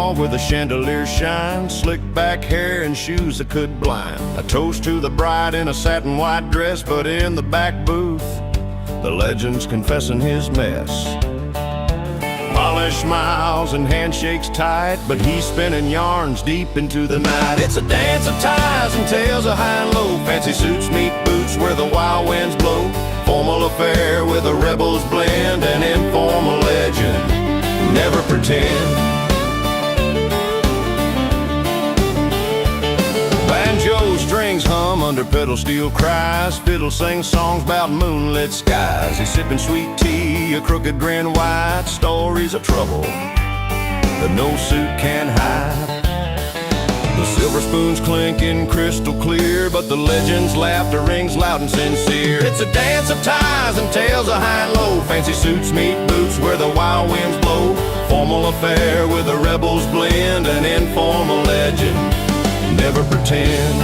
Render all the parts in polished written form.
hall where the chandelier shines, slick back hair and shoes that could blind. A toast to the bride in a satin white dress, but in the back booth, the legend's confessing his mess. Polished smiles and handshakes tight, but he's spinning yarns deep into the night. It's a dance of ties and tales of high and low. Fancy suits meet boots where the wild winds blow. Formal affair with a rebel's blend, an informal legend. Never pretend. Banjo strings hum under pedal steel cries. Fiddle sings songs about moonlit skies. He's sipping sweet tea, a crooked grin wide. Stories of trouble that no suit can hide. The silver spoons clinking crystal clear, but the legend's laughter rings loud and sincere. It's a dance of ties and tales of high and low. Fancy suits meet boots where the wild winds blow. Formal affair with a rebel's blend, an informal legend. Never pretend.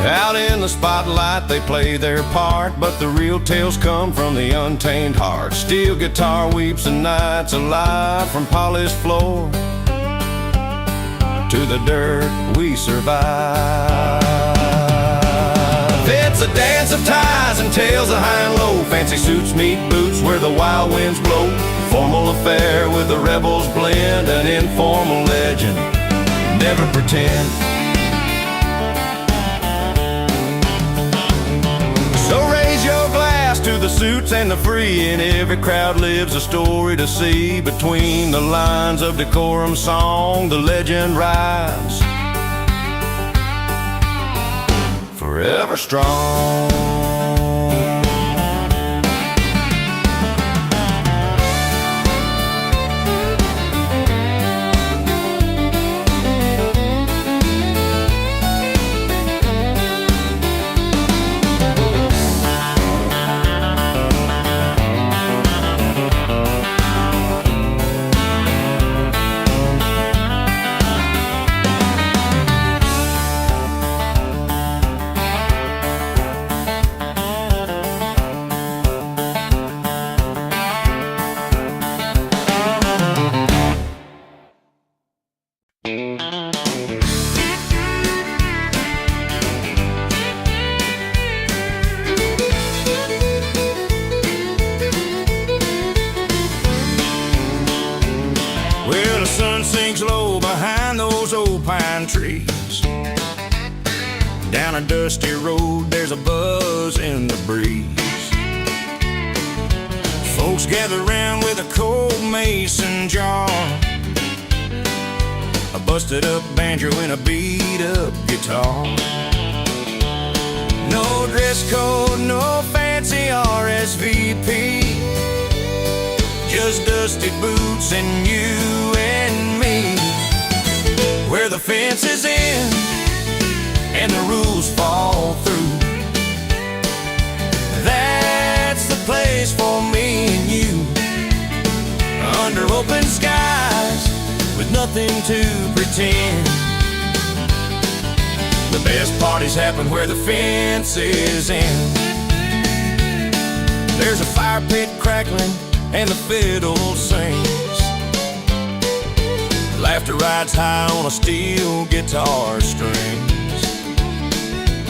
Out in the spotlight they play their part, but the real tales come from the untamed heart. Steel guitar weeps the nights alive, from polished floor to the dirt we survive. It's a dance of ties and tales of high and low. Fancy suits meet boots where the wild winds blow. Formal affair with the rebel's blend, an informal legend. Never pretend. So raise your glass to the suits and the free. In every crowd lives a story to see. Between the lines of decorum song, the legend rides forever strong. Well, the sun sinks low behind those old pine trees. Down a dusty road, there's a buzz in the breeze. Folks gather round with a cold mason jar, a busted up banjo and a beat up guitar. No dress code, no fancy RSVP, just dusty boots and you and me. Where the fence is in and the rules fall through, that's the place for me and you. Under open skies with nothing to pretend. The best parties happen where the fence is in. There's a fire pit crackling and the fiddle sings. Laughter rides high on a steel guitar strings.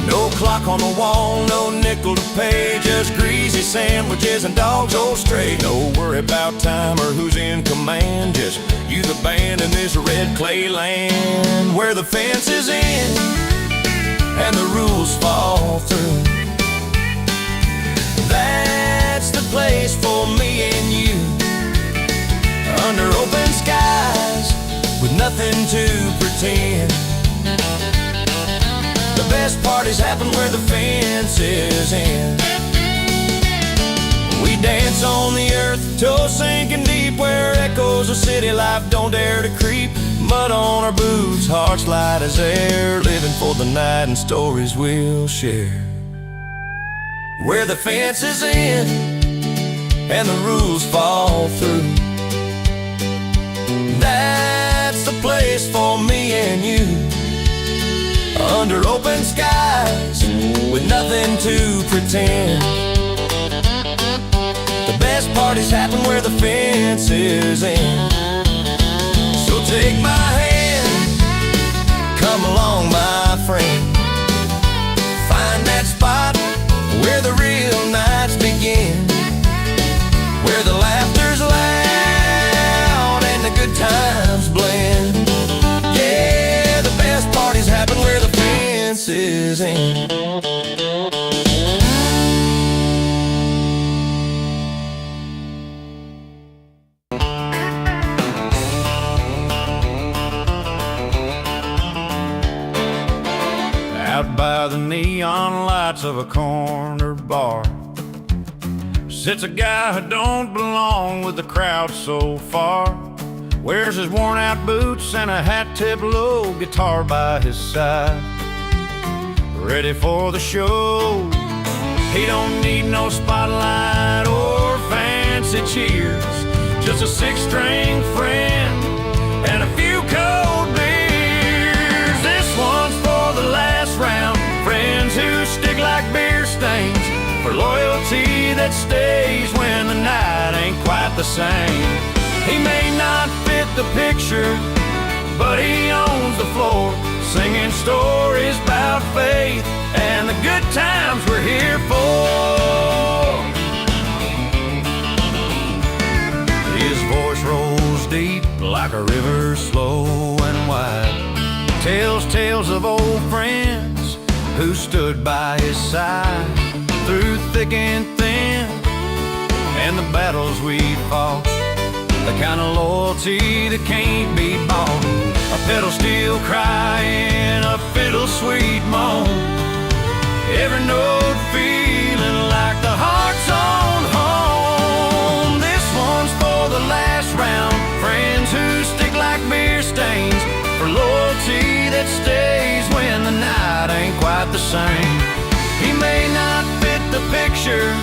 No clock on the wall, no nickel to pay, just greasy sandwiches and dogs all straight. No worry about time or who's in command, just you, the band, in this red clay land. Where the fence is in and the rules fall through, that's the place for me and you. Under open skies with nothing to pretend. The best parties happen where the fence is in. We dance on the earth, toes sinking deep, where echoes of city life don't dare to creep. Mud on our boots, hearts light as air, living for the night and stories we'll share. Where the fence is in and the rules fall through, that's the place for me and you. Under open skies, with nothing to pretend. The best parties happen where the fence is in. So take my hand, come along my friend. Find that spot where the real nights begin, where the laughter's loud and the good times blend. Yeah, the best parties happen where the fence is in. Out by the neon lights of a corner bar sits a guy who don't belong with the crowd so far. Wears his worn out boots and a hat tip low, guitar by his side, ready for the show. He don't need no spotlight or fancy cheers, just a six-string friend and a few cold beers. This one's for the last round, friends who stick like beer stains, for loyalty that stays when the night ain't quite the same. He may not fit the picture, but he owns the floor, singing stories about faith and the good times we're here for. His voice rolls deep like a river, slow and wide. Tells tales of old friends who stood by his side through thick and thin, and the battles we fought, the kind of loyalty that can't be bought. A pedal steel crying, a fiddle sweet moan, every note feeling like the heart's on home. This one's for the last round, friends who stick like beer stains, for loyalty that stays when the night ain't quite the same. He may not fit the picture,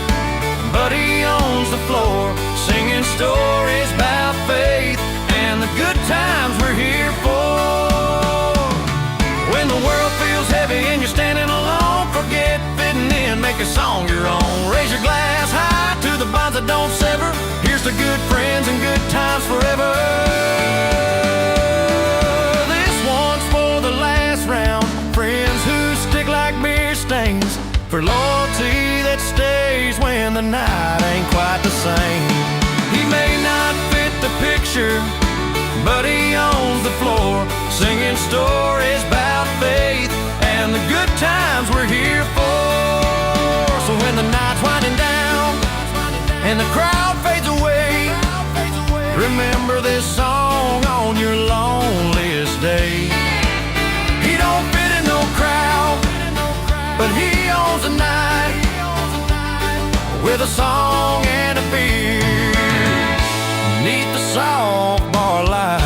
but he owns the floor, singing stories about faith and the good times we're here for. When the world feels heavy and you're standing alone, forget fitting in, make a song your own. Raise your glass high to the bonds that don't sever. Here's to good friends and good times forever. This one's for the last round, friends who stick like beer stains, for loyalty that stays when the night ain't quite the same. He may not fit the picture, but he owns the floor, singing stories about faith and the good times we're here for. So when the night's winding down and the crowd fades away, remember this song on your loneliest day. He don't fit in no crowd, but he owns the night with a song and a beer neath the soft bar light.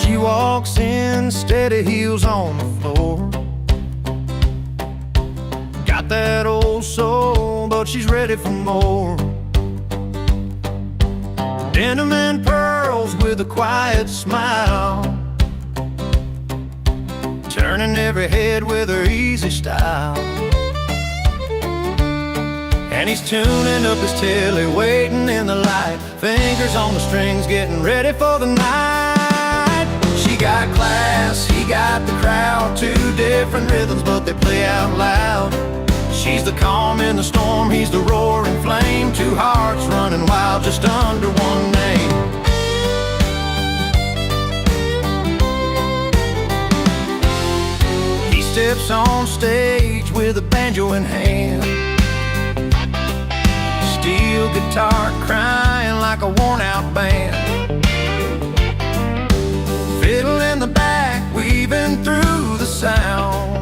She walks in, steady heels on the floor. Got that old soul, but she's ready for more. Denim and pearls with a quiet smile, turning every head with her easy style. And he's tuning up his telly, waiting in the light, fingers on the strings, getting ready for the night. She got class, he got the crowd, two different rhythms, but they play out loud. She's the calm in the storm, he's the roaring flame, two hearts running wild just under one name. He steps on stage with a banjo in hand, steel guitar crying like a worn-out band, fiddle in the back weaving through the sound.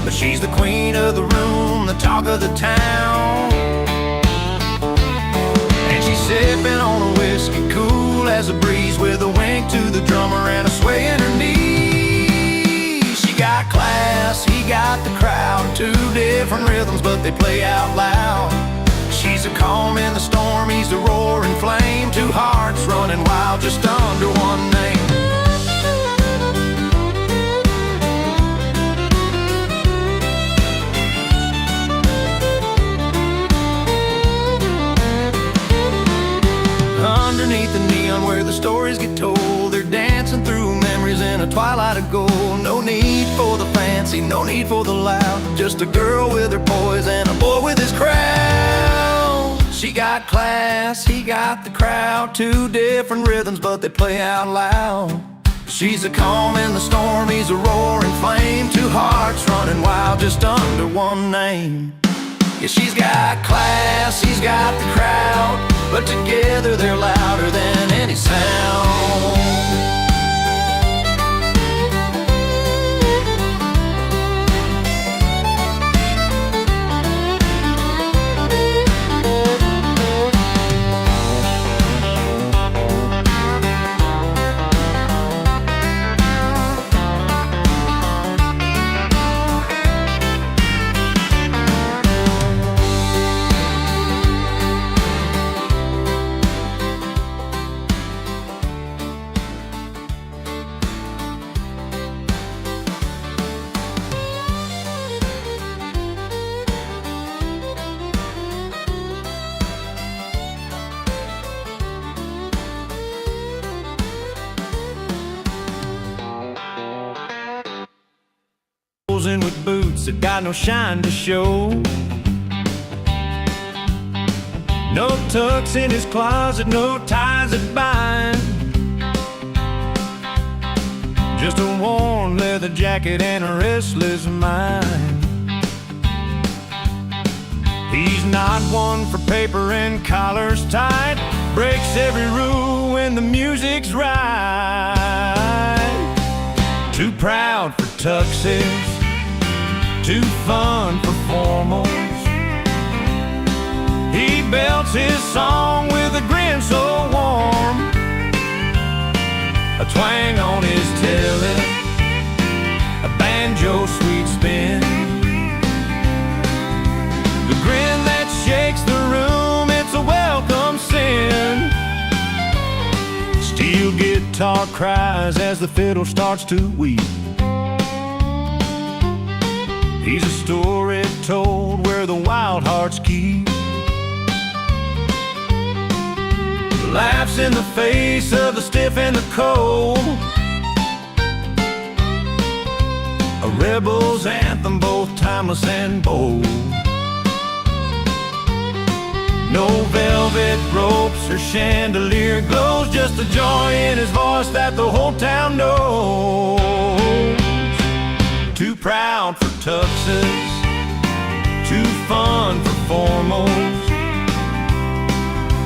But she's the queen of the room, the talk of the town, and she's sipping on a whiskey cool got the crowd. Two different rhythms, but they play out loud. She's a calm in the storm, he's a roaring flame. Two hearts running wild, just under one name. Underneath the neon where the stories get told, they're dancing through memories in a twilight of gold. No need for the fancy, no need for the loud, just a girl with her poise and a boy with his crown. She got class, he got the crowd. Two different rhythms, but they play out loud. She's a calm in the storm, he's a roaring flame. Two hearts running wild, just under one name. Yeah, she's got class, he's got the crowd, but together they're louder than any sound. In with boots that got no shine to show, no tucks in his closet, no ties that bind, just a worn leather jacket and a restless mind. He's not one for paper and collars tight, breaks every rule when the music's right. Too proud for tuxes, too fun for formals. He belts his song with a grin so warm, a twang on his telah, a banjo sweet spin, the grin that shakes the room, it's a welcome sin. Steel guitar cries as the fiddle starts to weep. He's a story told where the wild hearts keep. Laughs in the face of the stiff and the cold, a rebel's anthem, both timeless and bold. No velvet ropes or chandelier glows, just a joy in his voice that the whole town knows. Too proud for tuxes, too fun for formals.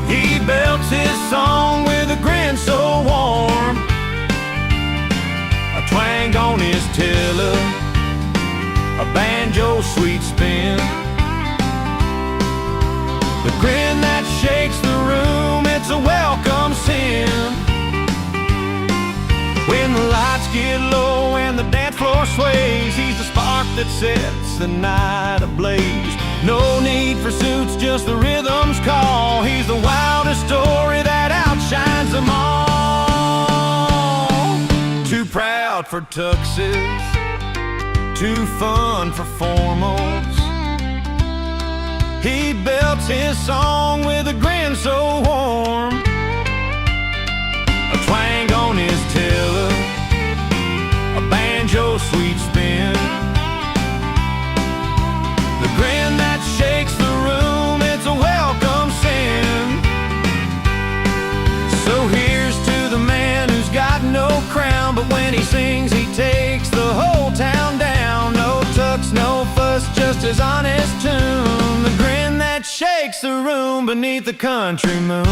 He belts his song with a grin so warm, a twang on his telah, a banjo sweet spin, the grin that shakes the room, it's a welcome sin. When the lights get low and the dance floor sways, he's the spark that sets the night ablaze. No need for suits, just the rhythm's call. He's the wildest story that outshines them all. Too proud for tuxes, too fun for formals. He belts his song with a grin so warm, a twang on his telah, a banjo sweet spin, the grin that shakes the room, it's a welcome sin. So here's to the man who's got no crown, but when he sings he takes the whole town down. No tux, no fuss, just his honest tune, the grin that shakes the room beneath the country moon.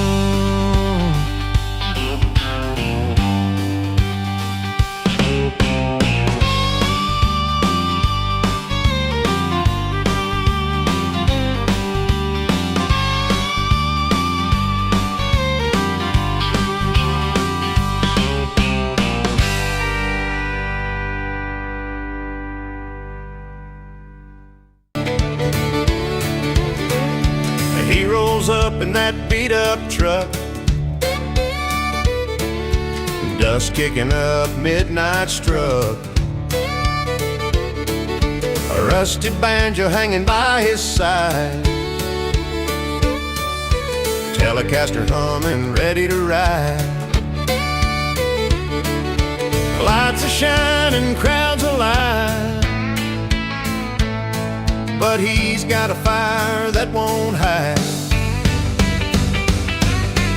up in that beat-up truck, dust kicking up, midnight struck. A rusty banjo hanging by his side, Telecaster humming, ready to ride. Lights are shining, crowds alive, but he's got a fire that won't hide.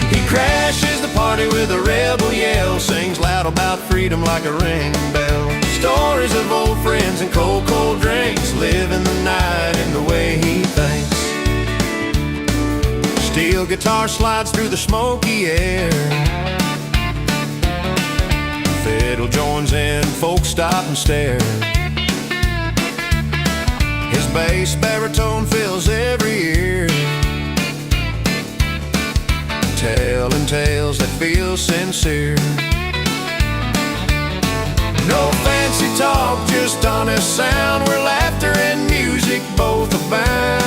He crashes the party with a rebel yell, sings loud about freedom like a ringing bell. Stories of old friends and cold, cold drinks, living the night in the way he thinks. Steel guitar slides through the smoky air, fiddle joins in, folks stop and stare. His bass baritone fills every ear, telling tales that feel sincere. No fancy talk, just honest sound, where laughter and music both abound.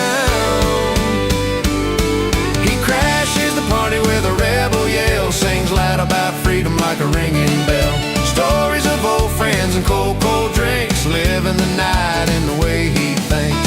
He crashes the party with a rebel yell, sings loud about freedom like a ringing bell. Stories of old friends and cold, cold drinks, living the night in the way he thinks.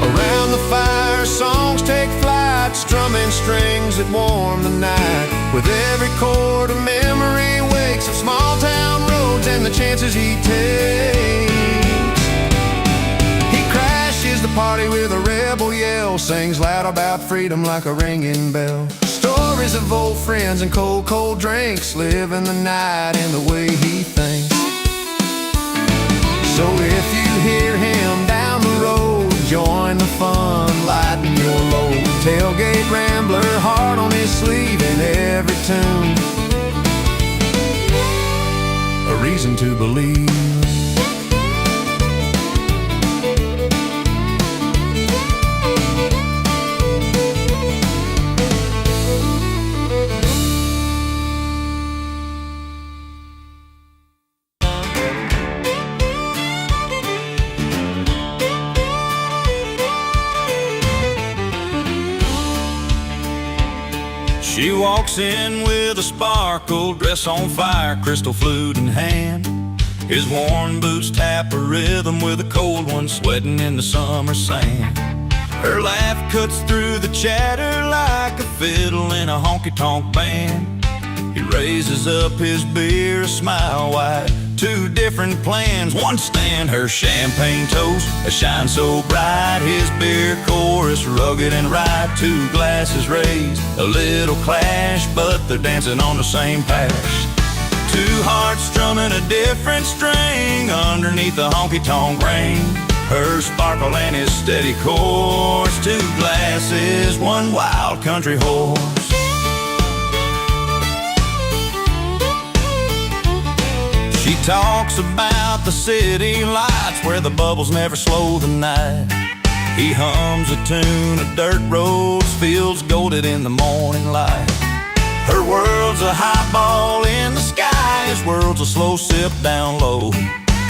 Around the fire, songs take flight, strumming strings that warm the night. With every chord, a memory wakes of small town roads and the chances he takes. He crashes the party with a rebel yell, sings loud about freedom like a ringing bell. Stories of old friends and cold, cold drinks, living the night in the way he thinks. So if you hear him down the road, join the fun, lighten your load. Tailgate rambler, heart on his sleeve in every tune, a reason to believe. She walks in with a sparkle, dress on fire, crystal flute in hand. His worn boots tap a rhythm with a cold one sweating in the summer sand. Her laugh cuts through the chatter like a fiddle in a honky-tonk band. He raises up his beer, a smile wide, two different plans, one stand. Her champagne toast, a shine so bright, his beer chorus rugged and right. Two glasses raised, a little clash, but they're dancing on the same patch. Two hearts strumming a different string underneath the honky-tonk rain. Her sparkle and his steady course, two glasses, one wild country horse. She talks about the city lights where the bubbles never slow the night. He hums a tune of dirt roads, fields golden in the morning light. Her world's a highball in the sky, his world's a slow sip down low.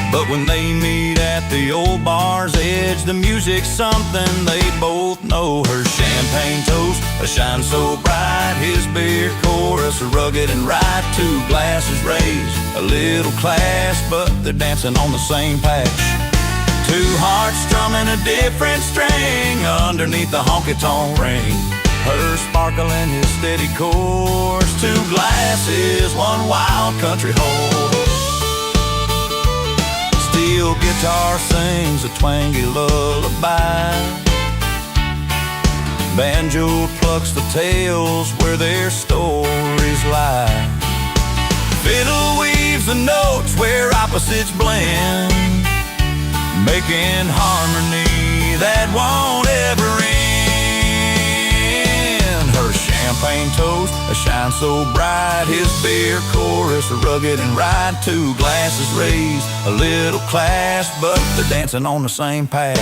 But when they meet at the old bar's edge, the music's something they both know. Her champagne toast, a shine so bright, his beer chorus rugged and right. Two glasses raised, a little clash, but they're dancing on the same patch. Two hearts strumming a different string underneath the honky-tonk ring. Her sparkle and his steady course, two glasses, one wild country horse. Steel guitar sings a twangy lullaby, banjo plucks the tales where their stories lie. Fiddle weaves the notes where opposites blend, making harmony that won't ever end. Her champagne toast, a shine so bright, his beer chorus rugged and right. Two glasses raised, a little clash, but they're dancing on the same patch.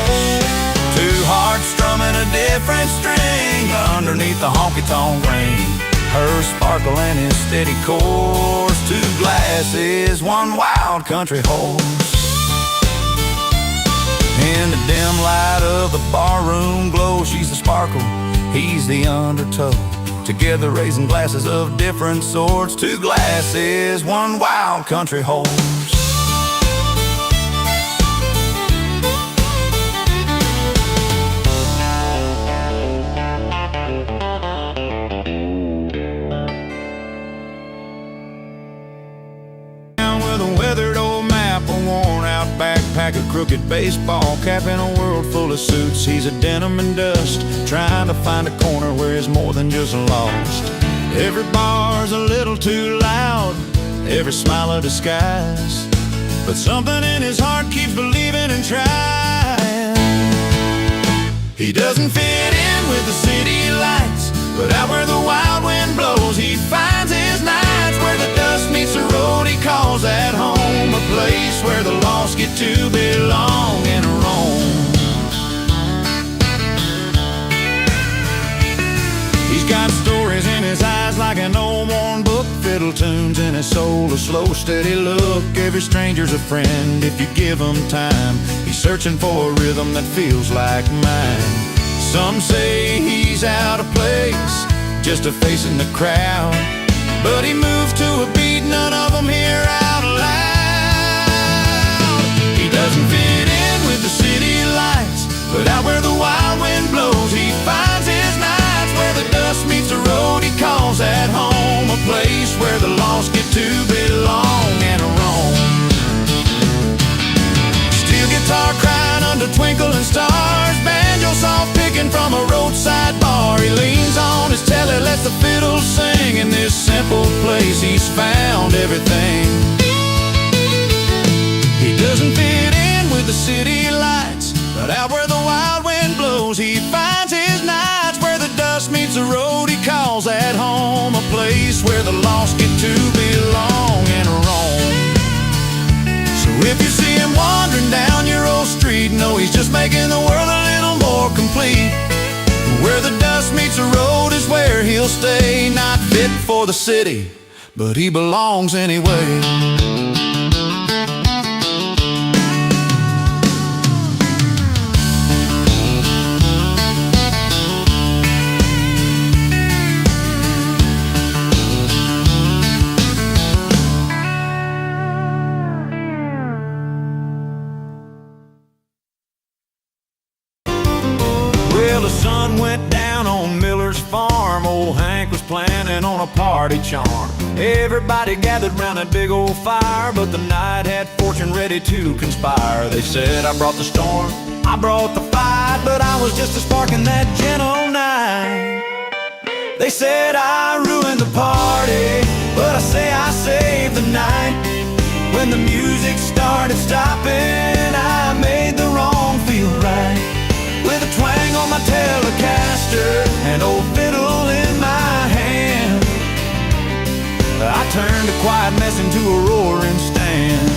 Two hearts strumming a different string underneath the honky-tonk ring. her sparkle and his steady course. 2 glasses, 1 wild country horse. In the dim light of the barroom glow, she's the sparkle, he's the undertow. Together raising glasses of different sorts. 2 glasses, 1 wild country horse. Backpack, a crooked baseball cap, and a world full of suits. He's a denim and dust, trying to find a corner where he's more than just lost. Every bar's a little too loud, every smile a disguise, but something in his heart keeps believing and trying. He doesn't fit in with the city lights, but out where the wild wind blows, he finds his nights. Where the dust meets the road, he calls that home, a place where the lost get to belong and roam. He's got stories in his eyes like an old worn book, fiddle tunes in his soul, a slow steady look. Every stranger's a friend if you give him time. He's searching for a rhythm that feels like mine. Some say he's out of place, just a face in the crowd, but he moves to a beat none of them hear out loud. He doesn't fit in with the city lights, but out where the wild wind blows, he finds his nights. Where the dust meets the road, he calls that home, a place where the lost get to belong and roam. Steel guitar crying under twinkling stars, banjo soft picking from a roadside bar. He leans on his telly, lets the fiddle sing. In this simple place he's found everything. He doesn't fit in with the city lights, but out where the wild wind blows, he finds his nights. Where the dust meets the road, he calls that home, a place where the lost get to belong and roam. So if you see him wandering down your old street, know he's just making the world a little more complete. Where the dust meets the road is where he'll stay, not fit for the city, but he belongs anyway. The sun went down on Miller's farm. Old Hank was planning on a party charm. Everybody gathered round that big old fire, but the night had fortune ready to conspire. They said I brought the storm, I brought the fight, but I was just a spark in that gentle night. They said I ruined the party, but I say I saved the night. When the music started stopping, I made the wrong feel right. With a twang on my Telecaster, an old fiddle in my hand, I turned a quiet mess into a roaring stand.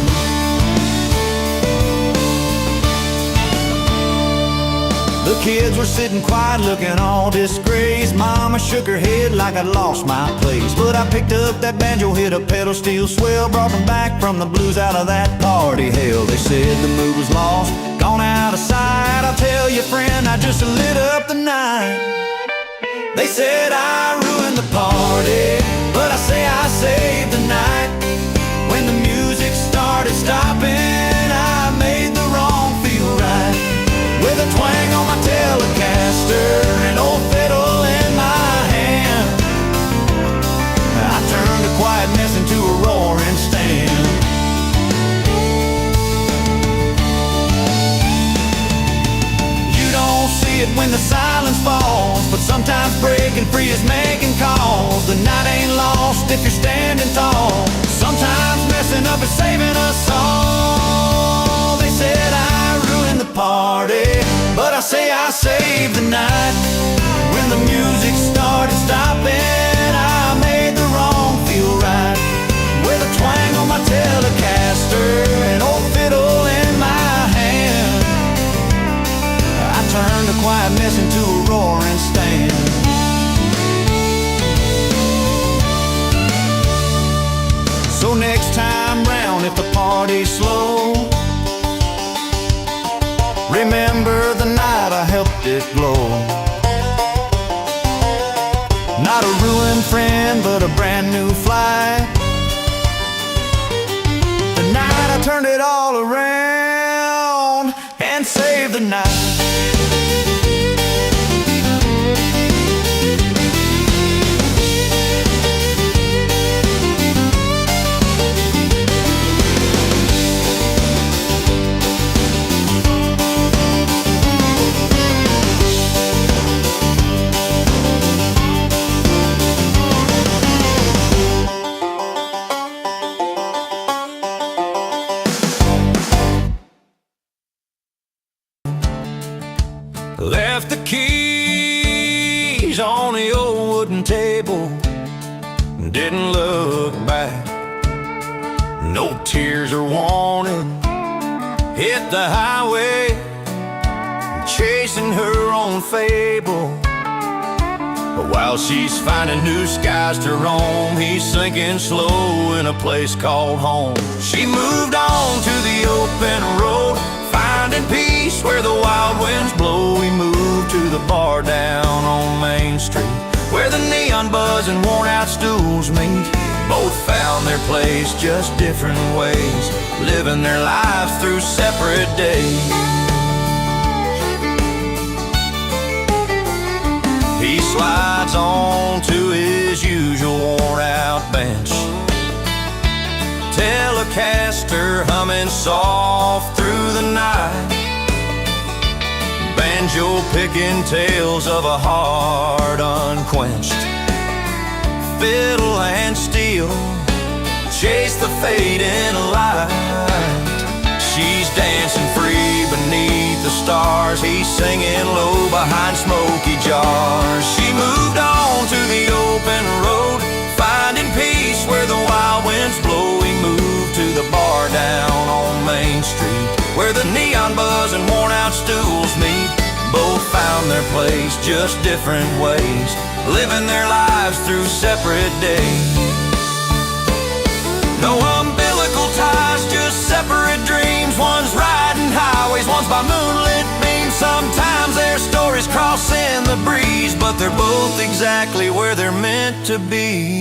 The kids were sitting quiet looking all disgraced. Mama shook her head like I'd lost my place, but I picked up that banjo, hit a pedal steel swell, brought them back from the blues out of that party hell. They said the mood was lost, gone out of sight. I'll tell you friend, I just lit up the night. They said I ruined the party, but I say I saved the night. When the music started stopping, I made the wrong feel right. With a twang on my Telecaster, an old fiddle in my hand, I turned a quiet mess into a roaring stand. See it when the silence falls, but sometimes breaking free is making calls. The night ain't lost if you're standing tall. Sometimes messing up is saving us all. They said I ruined the party, but I say I saved the night. When the music started stopping, I made the wrong feel right. With a twang on my Telecaster, an old fiddle in my hand, I turned a quiet mess into a roaring stand. Remember the night I helped it glow. Not a ruined friend, but a brand new flight. The night I turned it all around and saved the night. Left the keys on the old wooden table, didn't look back. No tears or warning, hit the highway, chasing her own fable. But while she's finding new skies to roam, he's sinking slow in a place called home. She moved on to the open road, finding peace where the wild winds blow. We moved to the bar down on Main Street, where the neon buzz and worn out stools meet. Both found their place, just different ways, living their lives through separate days. He slides on to his usual worn out bench, Telecaster humming soft through the night, banjo picking tales of a heart unquenched. Fiddle and steel chase the fading light. She's dancing free beneath the stars, he's singing low behind smoky jars. She moved on to the open road, finding peace where the wild winds blow. We moved to the bar down on Main Street, where the neon buzz and worn out stools meet. Both found their place, just different ways, living their lives through separate days. No umbilical ties, just separate dreams. One's riding highways, one's by moonlit beams. Sometimes their stories cross in the breeze, but they're both exactly where they're meant to be.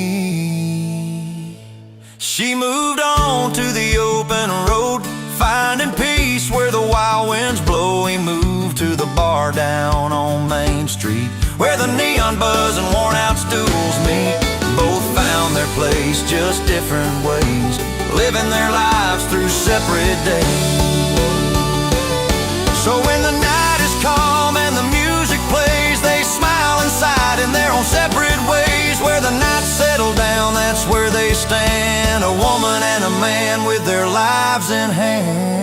She moved on to the open road, finding peace where the wild winds blow. We moved to the bar down on Main Street, where the neon buzz and worn out stools meet. Both found their place, just different ways, living their lives through separate days. So when the night is calm and the music plays, they smile inside in their own separate ways. Where the nights settle down, that's where they stand, a woman and a man with their lives in hand.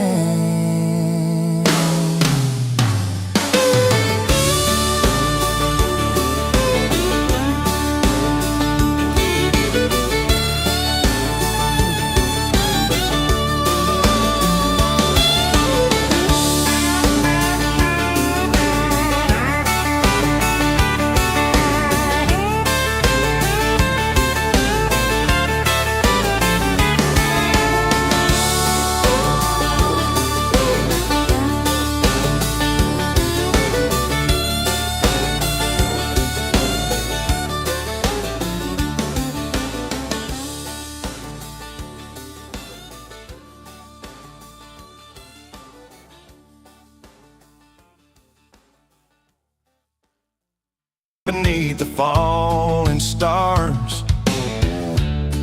Beneath the falling stars,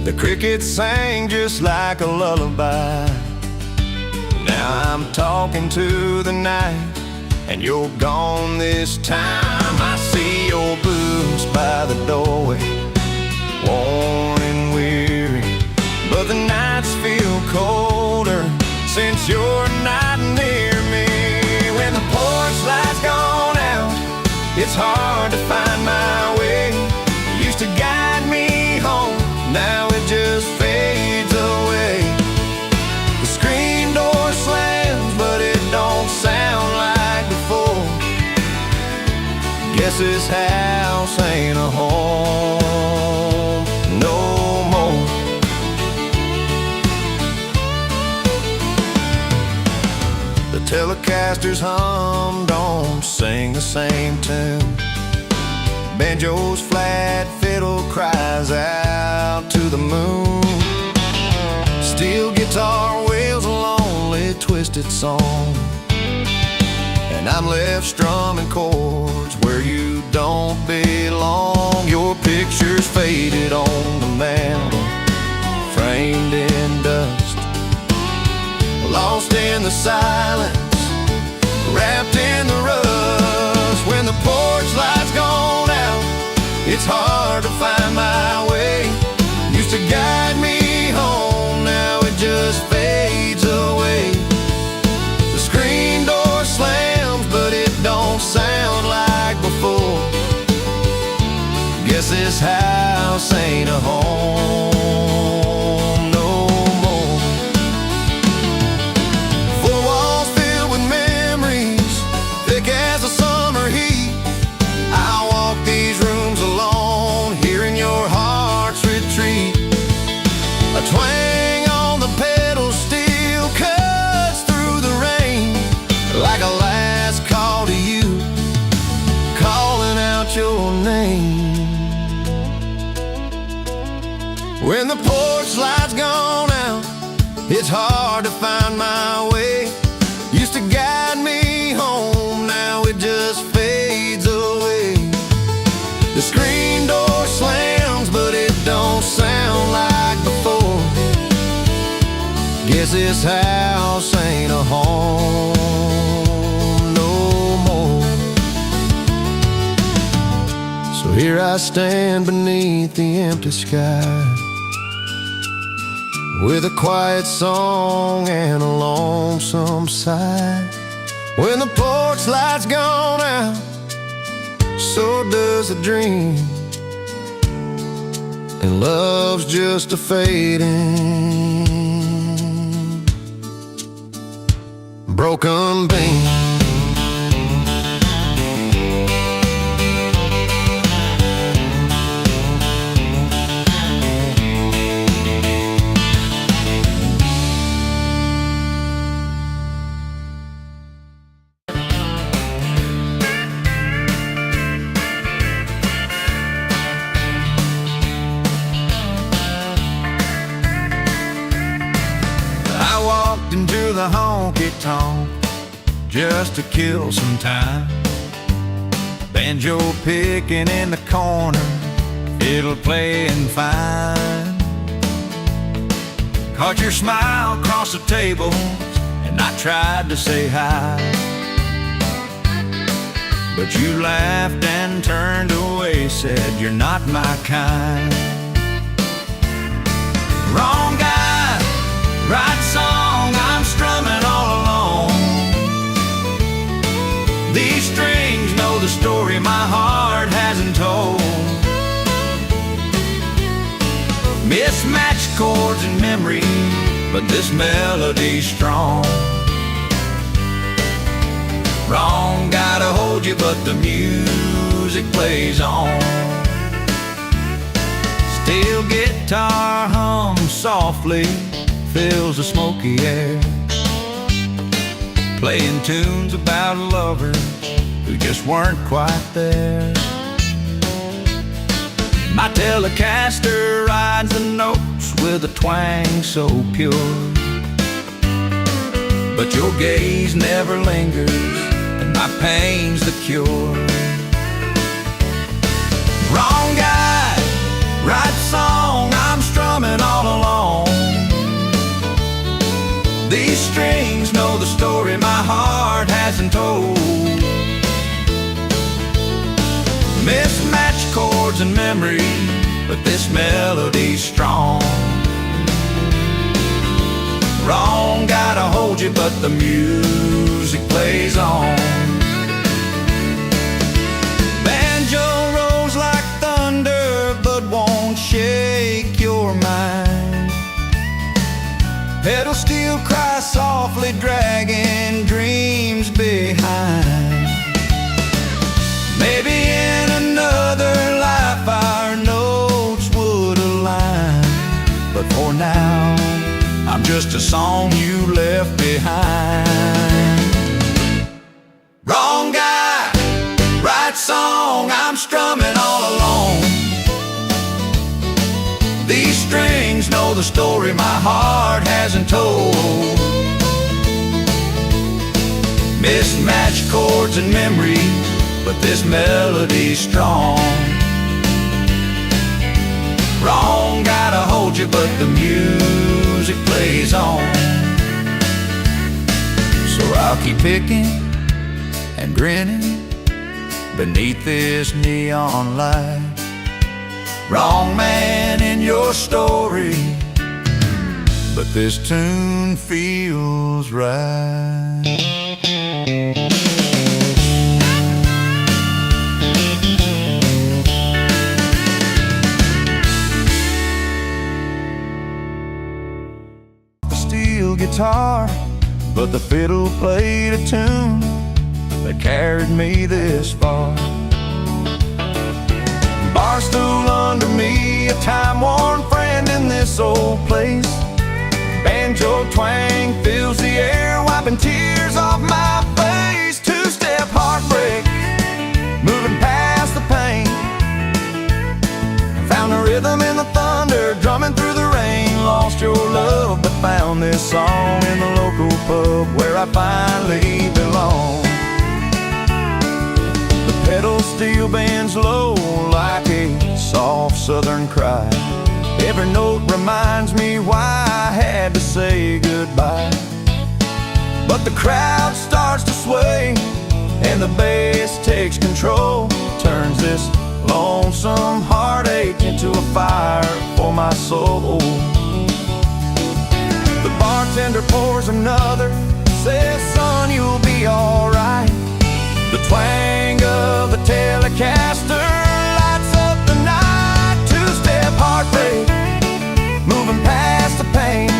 the crickets sang just like a lullaby. Now I'm talking to the night, and you're gone this time. I see your boots by the doorway, worn and weary, but the nights feel colder since you're not near me. When the porch light's gone out, it's hard to find my way. You used to guide me home, now it just fades away. The screen door slams, but it don't sound like before. Guess this house ain't a home no more. The Telecasters hum, don't sing the same tune. Banjo's flat, fiddle cries out to the moon. Steel guitar wails a lonely, twisted song, and I'm left strumming chords where you don't belong. Your picture's faded on the mantle, framed in dust, lost in the silence, wrapped in the rust. When the porch light's gone out, it's hard to find my way. Used to guide me home, now it just fades away. The screen door slams, but it don't sound like before. Guess this house ain't a home no more. Four walls filled with memories, thick as the summer heat. I walk these rooms alone, hearing your heart's retreat. A twang on the pedal steel cuts through the rain, like a last call to you, calling out your name. When the porch light's gone out, it's hard to find my way. Used to guide me home, now it just fades away. The screen door slams, but it don't sound like before. Guess this house ain't a home no more. So here I stand beneath the empty sky, with a quiet song and a lonesome sigh. When the porch light's gone out, so does the dream, and love's just a fading broken beam. Into the honky-tonk just to kill some time. Banjo picking in the corner, fiddle playing fine. Caught your smile across the table, and I tried to say hi, but you laughed and turned away, said you're not my kind. Wrong guy, right song, I'm strumming all alone. These strings know the story my heart hasn't told. Mismatched chords and memory, but this melody's strong. Wrong guy to hold you, but the music plays on. Steel guitar hums softly, fills the smoky air, playing tunes about lovers who just weren't quite there. My Telecaster rides the notes with a twang so pure, but your gaze never lingers, and my pain's the cure. Wrong guy, right song, I'm strumming all alone. These strings know the story my heart hasn't told. Mismatched chords and memory, but this melody's strong. Wrong guy to hold you, but the music plays on. Banjo rolls like thunder, but won't shake your mind. Pedal steel cries softly, dragging dreams behind. Maybe in another life our notes would align, but for now I'm just a song you left behind. a story my heart hasn't told. Mismatched chords and memories, but this melody's strong. Wrong, gotta hold you, but the music plays on. So I'll keep picking and grinning beneath this neon light. Wrong man in your story, but this tune feels right. The steel guitar, but the fiddle played a tune that carried me this far. Barstool under me, a time-worn friend in this old place. Banjo twang fills the air, wiping tears off my face. Two-step heartbreak, moving past the pain. Found a rhythm in the thunder, drumming through the rain. Lost your love, but found this song in the local pub where I finally belong. The pedal steel bends low like a soft southern cry. Every note reminds me why I had to say goodbye. But the crowd starts to sway, and the bass takes control. Turns this lonesome heartache into a fire for my soul. The bartender pours another, says, son, you'll be alright. The twang of the Telecaster lights up the night. Two-step heartbreak, moving past the pain.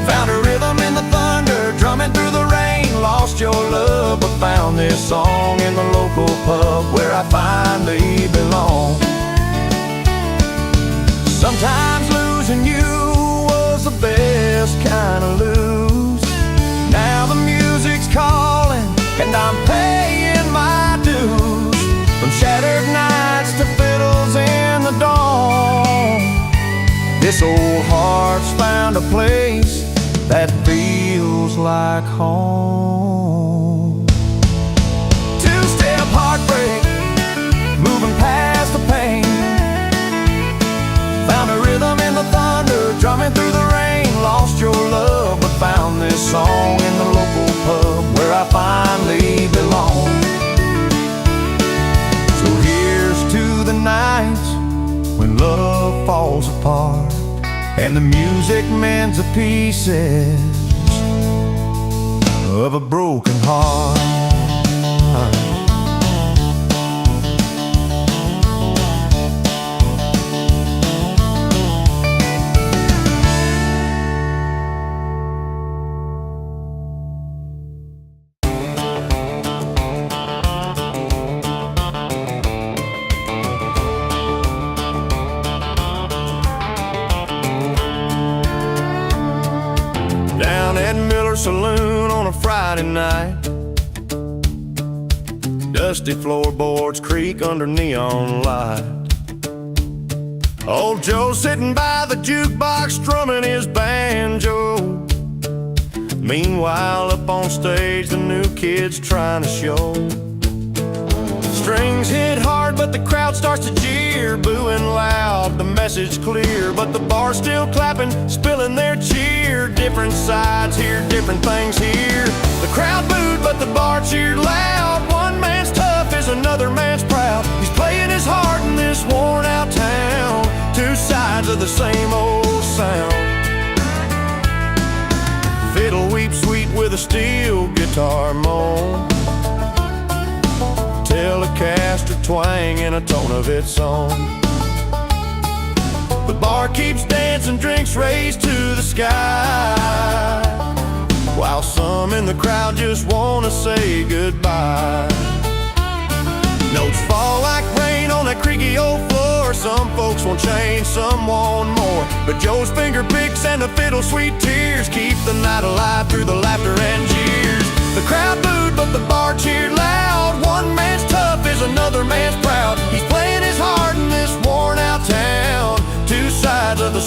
Found a rhythm in the thunder, drumming through the rain. Lost your love, but found this song in the local pub where I finally belong. Sometimes losing you was the best kind of lose. Now the music's calling, and I'm paying my dues. From shattered nights to fiddles in the dawn, this old heart's found a place that feels like home. Two-step heartbreak, moving past the pain. Found a rhythm in the thunder, drumming through the rain. Lost your love, but found this song in the local pub where I finally belong. So here's to the nights when love falls apart and the music mends the pieces of a broken heart. Saloon on a Friday night. Dusty floorboards creak under neon light. Old Joe sitting by the jukebox strumming his banjo. Meanwhile up on stage the new kid's trying to show. Strings hit hard but the crowd starts to jeer, booing loud, the message clear, but the bar's still clapping, spilling their cheer. Different sides here, different things here. The crowd booed but the bar cheered loud. One man's tough is another man's proud. He's playing his heart in this worn out town. Two sides of the same old sound. Fiddle weeps sweet with a steel guitar moan. Telecaster twang in a tone of its own. The bar keeps dancing, drinks raised to the sky, while some in the crowd just wanna say goodbye. Notes fall like rain on that creaky old floor. Some folks want change, some want more, but Joe's finger picks and the fiddle sweet tears keep the night alive through the laughter and jeers. The crowd booed but the bar cheered loud. One man's tough is another man's proud. He's playing his heart in this worn out town. Two sides of the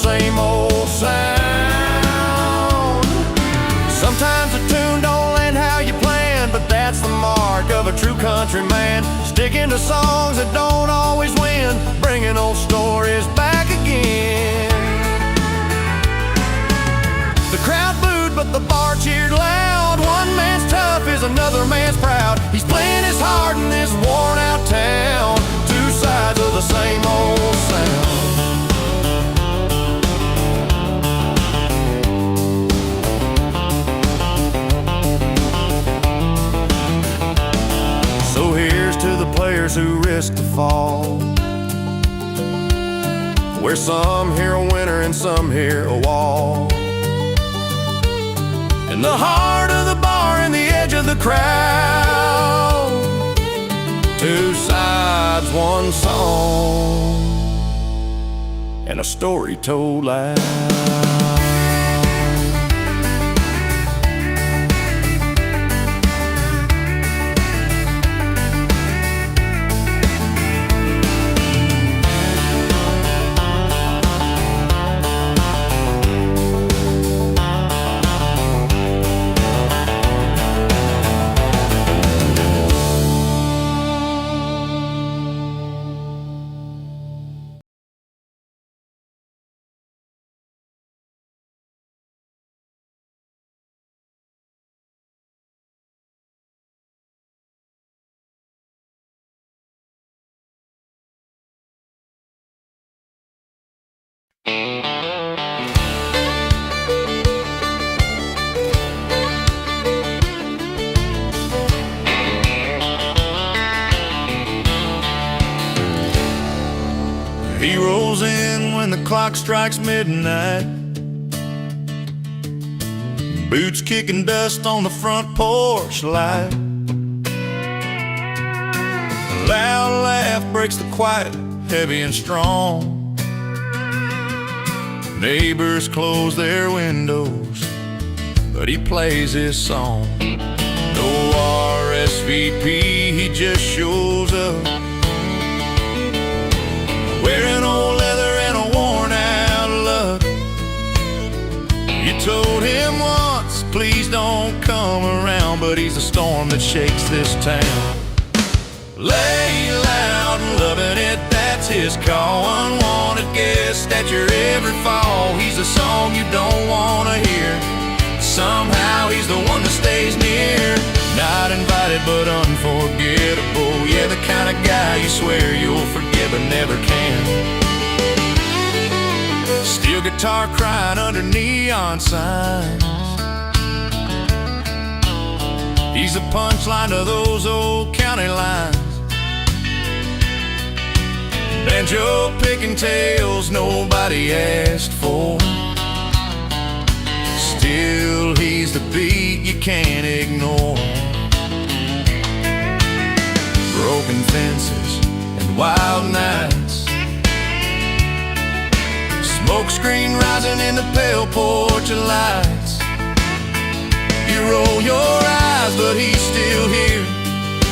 mark of a true country man, sticking to songs that don't always win, bringing old stories back again. The crowd booed, but the bar cheered loud. One man's tough is another man's proud. He's playing his heart in this worn-out town, two sides of the same old sound. So here's to the players who risk the fall, where some hear a winner and some hear a wall. In the heart of the bar and the edge of the crowd, two sides, one song, and a story told loud. He rolls in when the clock strikes midnight, boots kicking dust on the front porch light. A loud laugh breaks the quiet, heavy and strong. Neighbors close their windows, but he plays his song. No RSVP, he just shows up, wearing old leather and a worn-out look. You told him once, please don't come around, but he's the storm that shakes this town. Lay loud and loving it, that's his call. Unwanted guest at your every fall. He's a song you don't want to hear. Somehow he's the one that stays near. Not invited but unforgettable. Yeah, the kind of guy you swear you'll forget but never can. Steel guitar crying under neon signs. He's the punchline to those old county lines. Banjo picking tales nobody asked for. Still he's the beat you can't ignore. Broken fences and wild nights, smoke screen rising in the pale porch of lights. You roll your eyes but he's still here,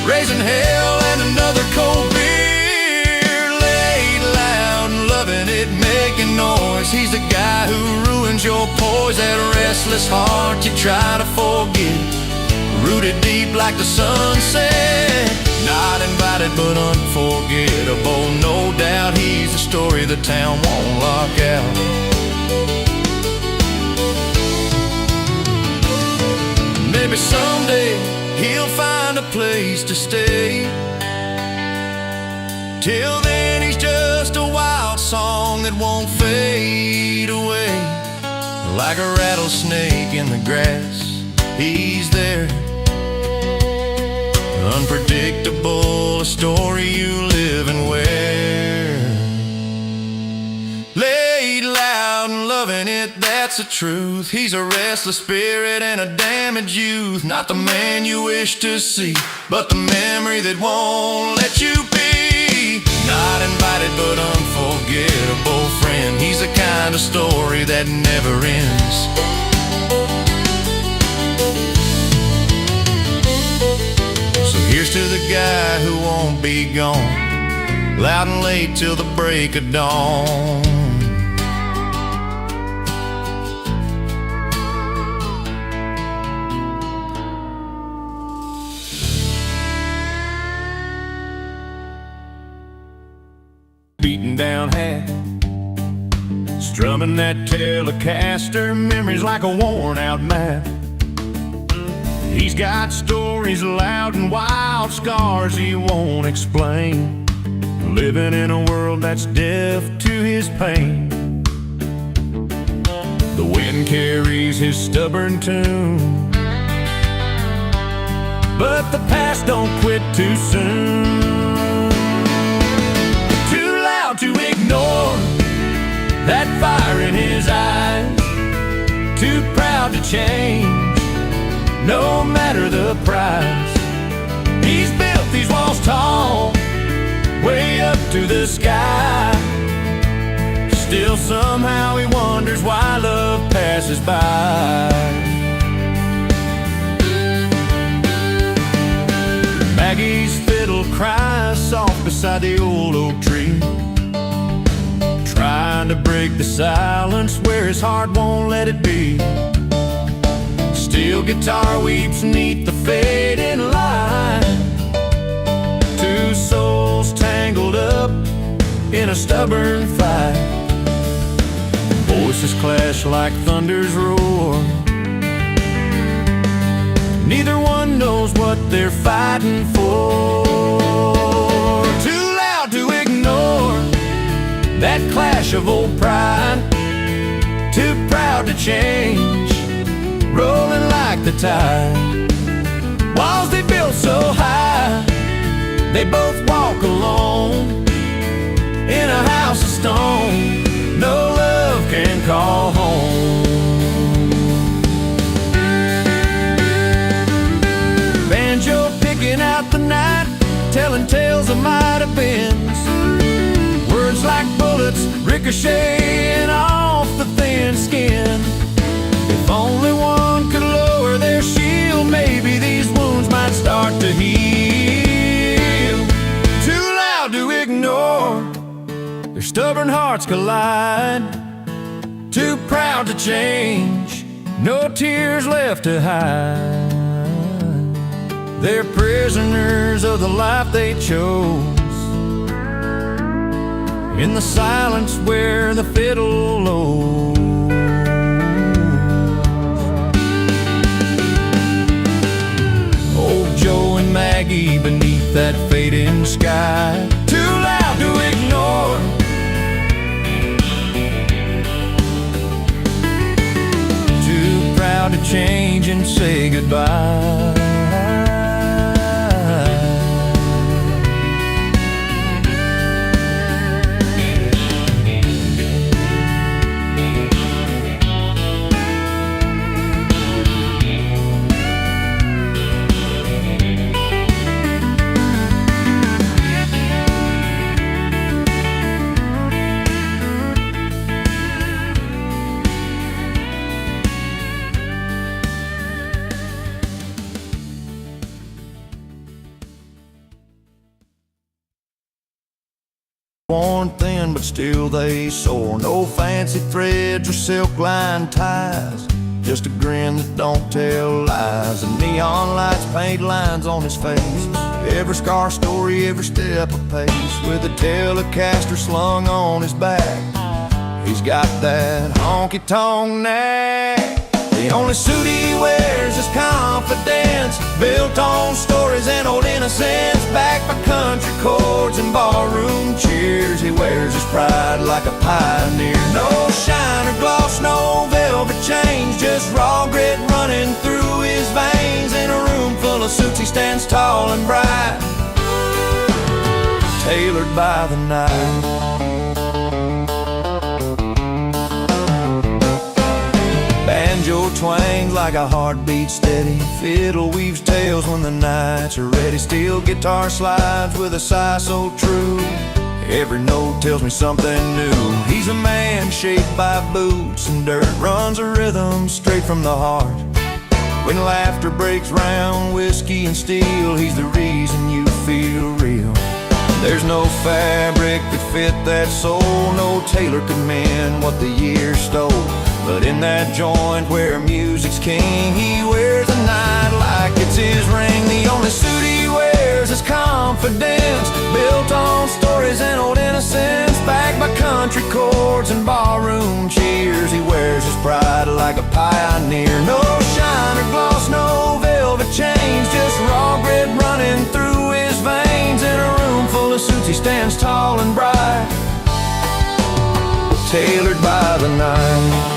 raising hell and another cold beer. Laid loud and loving it, making noise. He's the guy who ruins your poise. That restless heart you try to forget, rooted deep like the sunset. Not invited but unforgettable. No doubt he's the story the town won't lock out. Maybe someday he'll find a place to stay. Till then he's just a wild song that won't fade away. Like a rattlesnake in the grass, he's there. Unpredictable, a story you live and wear. Laid loud and loving it, that's the truth. He's a restless spirit and a damaged youth. Not the man you wish to see, but the memory that won't let you be. Not invited but unforgettable friend. He's the kind of story that never ends. So here's to the guy who won't be gone, loud and late till the break of dawn. beaten-down hat, strumming that Telecaster, memories like a worn-out map. He's got stories loud and wild, scars he won't explain, living in a world that's deaf to his pain. The wind carries his stubborn tune, but the past don't quit too soon. Too loud to ignore that fire in his eyes, too proud to change, no matter the price. He's built these walls tall, way up to the sky. Still somehow he wonders why love passes by. Maggie's fiddle cries soft beside the old oak tree, trying to break the silence where his heart won't let it be. Steel guitar weeps neath the fading light, two souls tangled up in a stubborn fight. Voices clash like thunder's roar, neither one knows what they're fighting for. Too loud to ignore that clash of old pride, too proud to change, rolling like the tide. Walls they built so high, they both walk alone in a house of stone no love can call home. Banjo picking out the night, telling tales of might have beens, words like bullets ricocheting off the thin skin. If only one could lower their shield, maybe these wounds might start to heal. Too loud to ignore, their stubborn hearts collide, too proud to change, no tears left to hide. They're prisoners of the life they chose, in the silence where the fiddle lows. Old Joe and Maggie beneath that fading sky, too loud to ignore, too proud to change and say goodbye. Worn thin, but still they soar. No fancy threads or silk-lined ties, just a grin that don't tell lies. And neon lights paint lines on his face, every scar story, every step of pace. With a Telecaster slung on his back, he's got that honky-tonk knack. The only suit he wears is confidence, built on stories and old innocence, backed by country chords and barroom cheers. He wears his pride like a pioneer. No shine or gloss, no velvet chains, just raw grit running through his veins. In a room full of suits he stands tall and bright, tailored by the night. Banjo twangs like a heartbeat steady, fiddle weaves tales when the nights are ready. Steel guitar slides with a sigh so true, every note tells me something new. He's a man shaped by boots and dirt, runs a rhythm straight from the heart. When laughter breaks round whiskey and steel, he's the reason you feel real. There's no fabric that fit that soul, no tailor could mend what the years stole. But in that joint where music's king, he wears the night like it's his ring. The only suit he wears is confidence, built on stories and old innocence, pride like a pioneer. No shine or gloss, no velvet chains, just raw grit running through his veins. In a room full of suits he stands tall and bright, tailored by the night.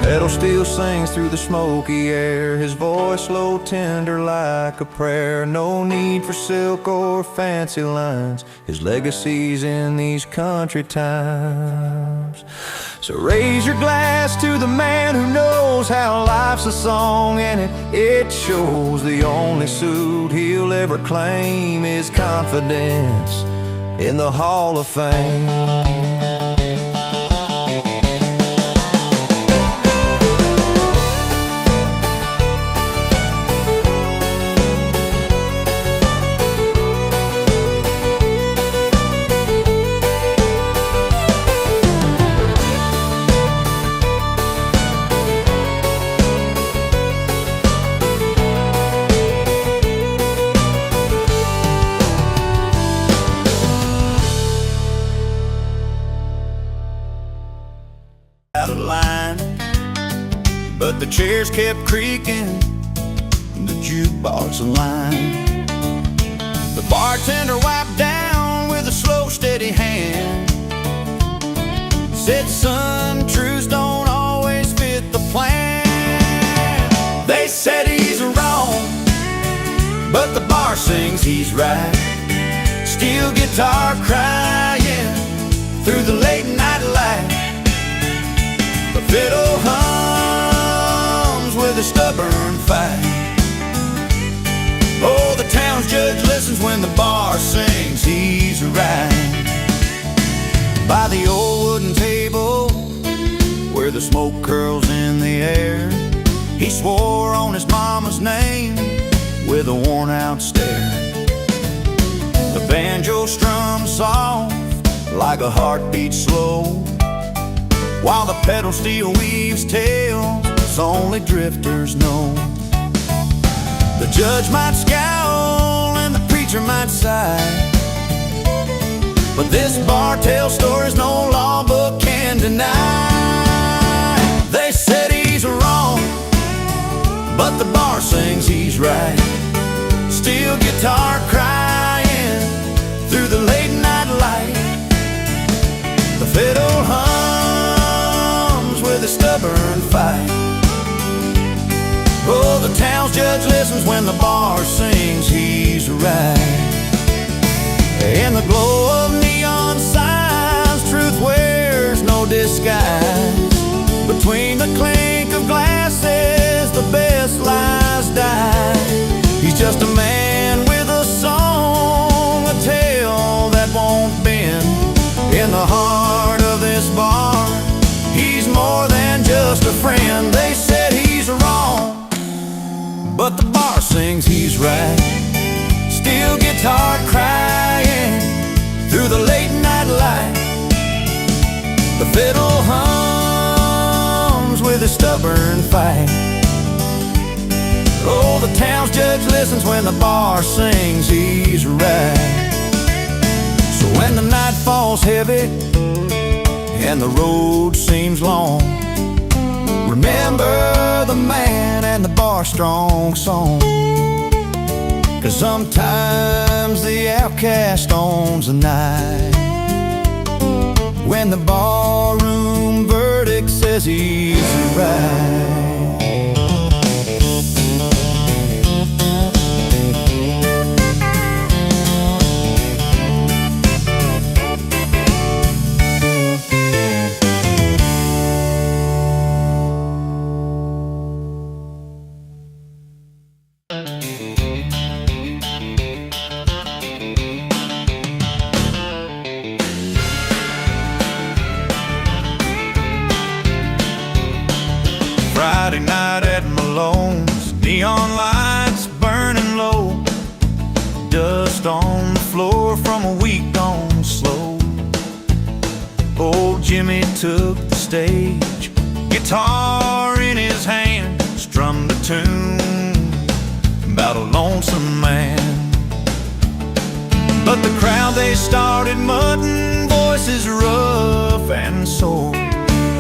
Pedal steel sings through the smoky air, his voice low, tender like a prayer. No need for silk or fancy lines, his legacy's in these country times. So raise your glass to the man who knows how life's a song, and it shows. The only suit he'll ever claim is confidence in the Hall of Fame. Out of line, but the chairs kept creaking, the jukebox line. The bartender wiped down with a slow, steady hand, said, son, truths don't always fit the plan. They said he's wrong, but the bar sings he's right. Steel guitar crying through the late night light. The fiddle hums with a stubborn fight. Oh, the town's judge listens when the bar sings he's right. By the old wooden table where the smoke curls in the air, he swore on his mama's name with a worn-out stare. The banjo strums soft like a heartbeat slow, while the pedal steel weaves tales only drifters know. The judge might scowl and the preacher might sigh, but this bar tells stories no law book can deny. They said he's wrong, but the bar sings he's right. Steel guitar crying through the late night light. The fiddle hums with a stubborn fight. Oh, the town's judge listens when the bar sings he's right. In the glow of neon signs, truth wears no disguise. Between the clink of glasses, the best lies die. He's just a man with a song, a tale that won't bend. In the heart of this bar, he's more than just a friend. They said he's wrong, but the bar sings he's right. Steel guitar crying through the late night light. The fiddle hums with a stubborn fight. Oh, the town's judge listens when the bar sings he's right. So when the night falls heavy and the road seems long, remember the man and the bar strong song. 'Cause sometimes the outcast owns the night, when the barroom verdict says he's right. Friday night at Malone's, neon lights burning low, dust on the floor from a week gone slow. Old Jimmy took the stage, guitar in his hand, strummed a tune about about a lonesome man. But the crowd, they started muttering, voices rough and sore,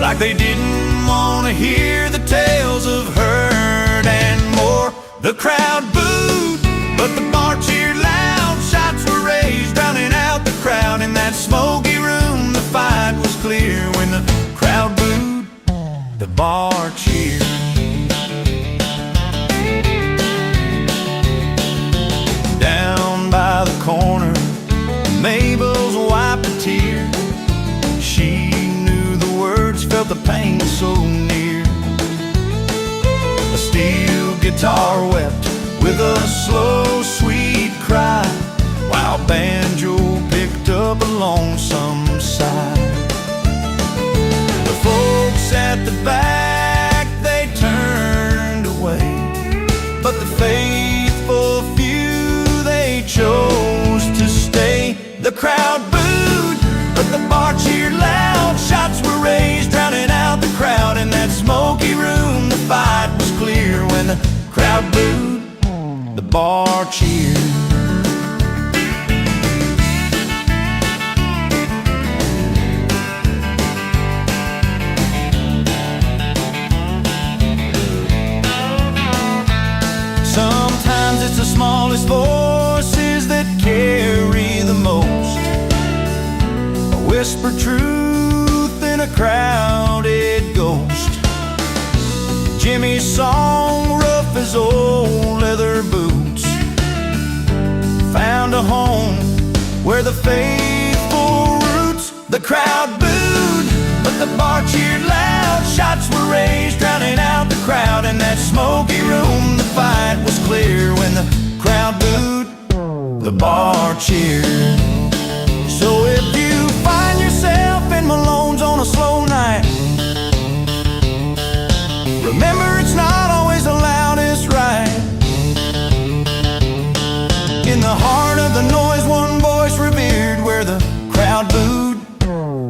like they didn't want to hear the tales of hurt and more. The crowd booed, but the bar cheered loud. Shots were raised, drowning out the crowd. In that smoky room, the fight was clear. When the crowd booed, the bar cheered. Down by the corner, Mabel's wiped a tear. She knew the words, felt the pain so near. A steel guitar wept with a slow, sweet cry, while banjo picked up a lonesome sigh. The folks at the back, they turned away, but the faithful few, they chose to stay. The crowd booed, but the bar cheered loud. Shots were raised, drowning out the crowd. In that smoky room, the fight was clear. When the crowd booed, the bar cheered. Sometimes it's the smallest voices that carry the most, a whispered truth in a crowded ghost. Jimmy's song, rough as old leather boots, found a home where the faithful roots. The crowd booed, but the bar cheered loud. Shots were raised, drowning out the crowd. In that smoky room, the fight was clear. When the crowd booed, the bar cheered. So if you find yourself in Malone's on a slow night, remember it's not always the loudest right. In the heart of the noise, one voice revered. Where the crowd booed,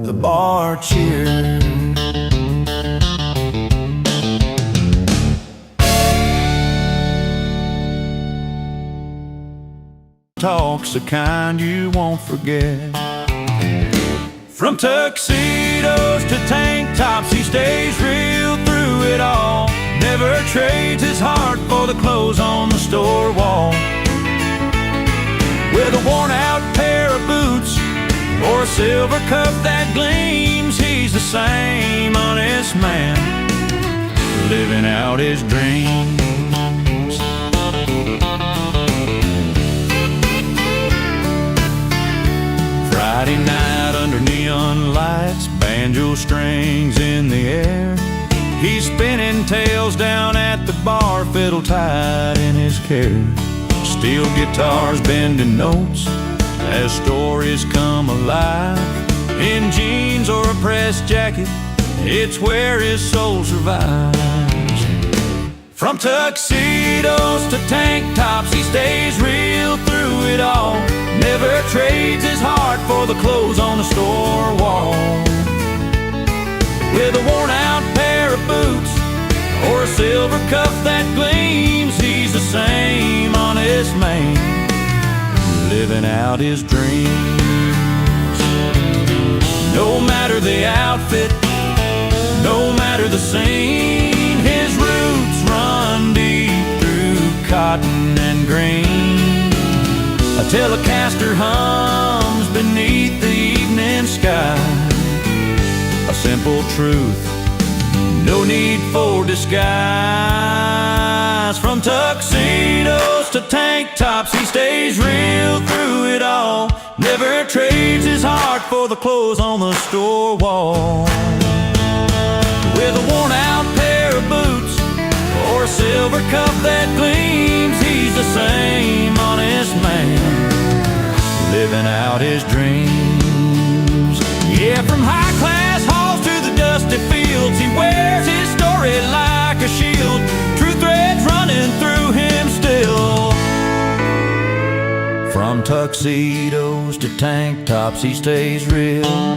the bar cheered. Talks the kind you won't forget. From tuxedos to tank tops, he stays real through it all. Never trades his heart for the clothes on the store wall. With a worn out pair of boots or a silver cup that gleams, he's the same honest man, living out his dreams. Friday night under neon lights, banjo strings in the air, he's spinning tales down at the bar, fiddle tied in his care. Steel guitars bending notes as stories come alive. In jeans or a pressed jacket, it's where his soul survives. From tuxedos to tank tops, he stays real through it all. Never trades his heart for the clothes on the store wall. With a worn out pair of boots or a silver cup that gleams, he's the same honest man, living out his dreams. No matter the outfit, no matter the scene, his roots run deep through cotton and green. A Telecaster hums beneath the evening sky, a simple truth, no need for disguise. From tuxedos to tank tops, he stays real through it all. Never trades his heart for the clothes on the store wall. With a worn out pair of boots or a silver cup that gleams, he's the same honest man, living out his dreams. Yeah, from high class halls to the dusty fields, he wears his story like a shield. True threads running through him still. From tuxedos to tank tops, he stays real.